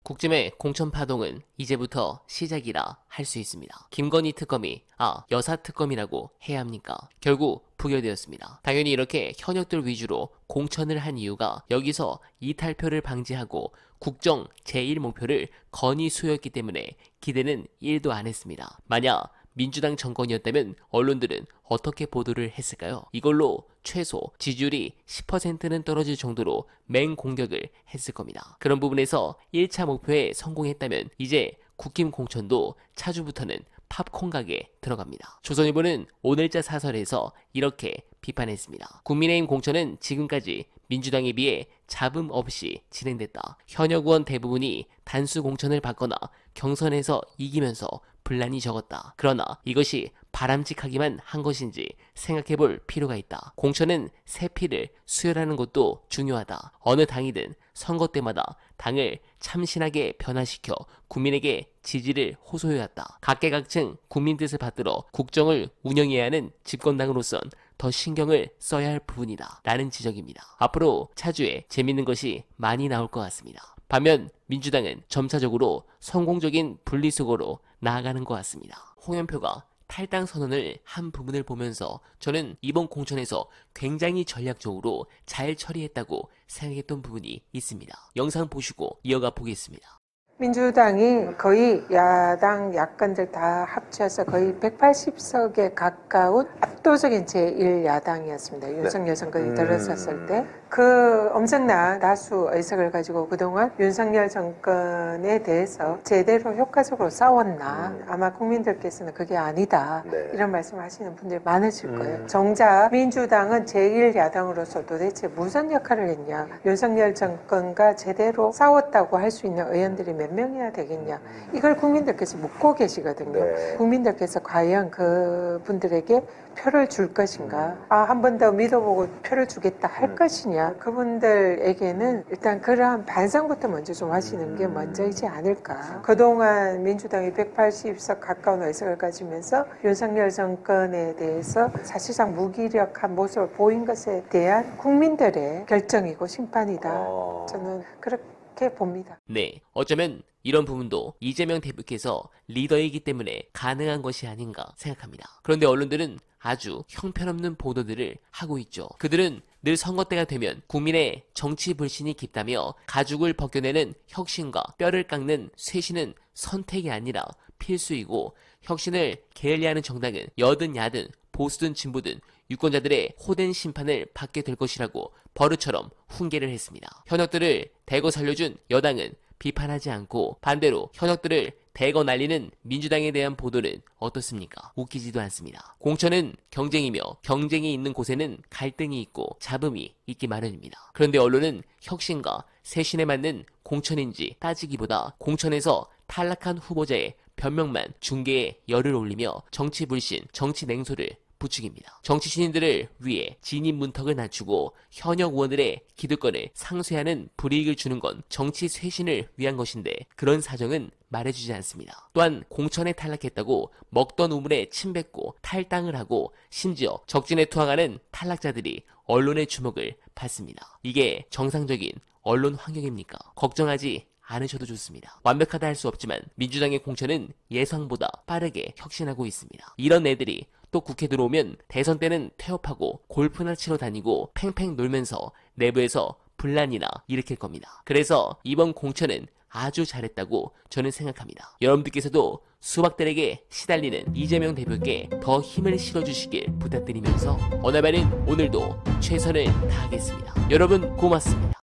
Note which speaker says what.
Speaker 1: 국짐의 공천 파동은 이제부터 시작이라 할 수 있습니다. 김건희 특검이 여사 특검이라고 해야 합니까? 결국 부결되었습니다. 당연히 이렇게 현역들 위주로 공천을 한 이유가 여기서 이탈표를 방지하고 국정 제1목표를 건의 수여했기 때문에 기대는 1도 안 했습니다. 만약 민주당 정권이었다면 언론들은 어떻게 보도를 했을까요? 이걸로 최소 지지율이 10%는 떨어질 정도로 맹공격을 했을 겁니다. 그런 부분에서 1차 목표에 성공했다면 이제 국힘 공천도 차주부터는 팝콘 가게에 들어갑니다. 조선일보는 오늘자 사설에서 이렇게 비판했습니다. 국민의힘 공천은 지금까지 민주당에 비해 잡음 없이 진행됐다. 현역 의원 대부분이 단수 공천을 받거나 경선에서 이기면서 분란이 적었다. 그러나 이것이 바람직하기만 한 것인지 생각해볼 필요가 있다. 공천은 새 피를 수혈하는 것도 중요하다. 어느 당이든 선거 때마다 당을 참신하게 변화시켜 국민에게 지지를 호소해왔다. 각계각층 국민 뜻을 받들어 국정을 운영해야 하는 집권당으로선 더 신경을 써야 할 부분이다. 라는 지적입니다. 앞으로 차주에 재밌는 것이 많이 나올 것 같습니다. 반면 민주당은 점차적으로 성공적인 분리수거로 나아가는 것 같습니다. 홍영표가 탈당 선언을 한 부분을 보면서 저는 이번 공천에서 굉장히 전략적으로 잘 처리했다고 생각했던 부분이 있습니다. 영상 보시고 이어가 보겠습니다.
Speaker 2: 민주당이 거의 야당 야권들 다 합쳐서 거의 180석에 가까운 압도적인 제1야당이었습니다. 윤석열 정권이 들어섰을 때 그 엄청난 다수 의석을 가지고 그동안 윤석열 정권에 대해서 제대로 효과적으로 싸웠나 아마 국민들께서는 그게 아니다 이런 말씀을 하시는 분들이 많으실 거예요. 정작 민주당은 제1야당으로서 도대체 무슨 역할을 했냐, 윤석열 정권과 제대로 싸웠다고 할 수 있는 의원들이 몇 명이나 되겠냐, 이걸 국민들께서 묻고 계시거든요. 국민들께서 과연 그분들에게 표를 줄 것인가, 한 번 더 믿어보고 표를 주겠다 할 것이냐, 그분들에게는 일단 그러한 반성부터 먼저 좀 하시는 게 먼저이지 않을까. 그동안 민주당이 180석 가까운 의석을 가지면서 윤석열 정권에 대해서 사실상 무기력한 모습을 보인 것에 대한 국민들의 결정이고 심판이다. 저는 그렇게 봅니다.
Speaker 1: 네, 어쩌면 이런 부분도 이재명 대표께서 리더이기 때문에 가능한 것이 아닌가 생각합니다. 그런데 언론들은 아주 형편없는 보도들을 하고 있죠. 그들은 늘 선거 때가 되면 국민의 정치 불신이 깊다며 가죽을 벗겨내는 혁신과 뼈를 깎는 쇄신은 선택이 아니라 필수이고, 혁신을 게을리하는 정당은 여든 야든 보수든 진보든 유권자들의 호된 심판을 받게 될 것이라고 버릇처럼 훈계를 했습니다. 현역들을 대거 살려준 여당은 비판하지 않고 반대로 현역들을 대거 날리는 민주당에 대한 보도는 어떻습니까? 웃기지도 않습니다. 공천은 경쟁이며 경쟁이 있는 곳에는 갈등이 있고 잡음이 있기 마련입니다. 그런데 언론은 혁신과 쇄신에 맞는 공천인지 따지기보다 공천에서 탈락한 후보자의 변명만 중계에 열을 올리며 정치 불신, 정치 냉소를 부추깁니다. 정치 신인들을 위해 진입 문턱을 낮추고 현역 의원들의 기득권을 상쇄하는 불이익을 주는 건 정치 쇄신을 위한 것인데 그런 사정은 말해주지 않습니다. 또한 공천에 탈락했다고 먹던 우물에 침 뱉고 탈당을 하고 심지어 적진에 투항하는 탈락자들이 언론의 주목을 받습니다. 이게 정상적인 언론 환경입니까? 걱정하지 않으셔도 좋습니다. 완벽하다 할 수 없지만 민주당의 공천은 예상보다 빠르게 혁신하고 있습니다. 이런 애들이 또 국회 들어오면 대선 때는 퇴업하고 골프나 치러 다니고 팽팽 놀면서 내부에서 분란이나 일으킬 겁니다. 그래서 이번 공천은 아주 잘했다고 저는 생각합니다. 여러분들께서도 수박들에게 시달리는 이재명 대표께 더 힘을 실어주시길 부탁드리면서 어나바는 오늘도 최선을 다하겠습니다. 여러분 고맙습니다.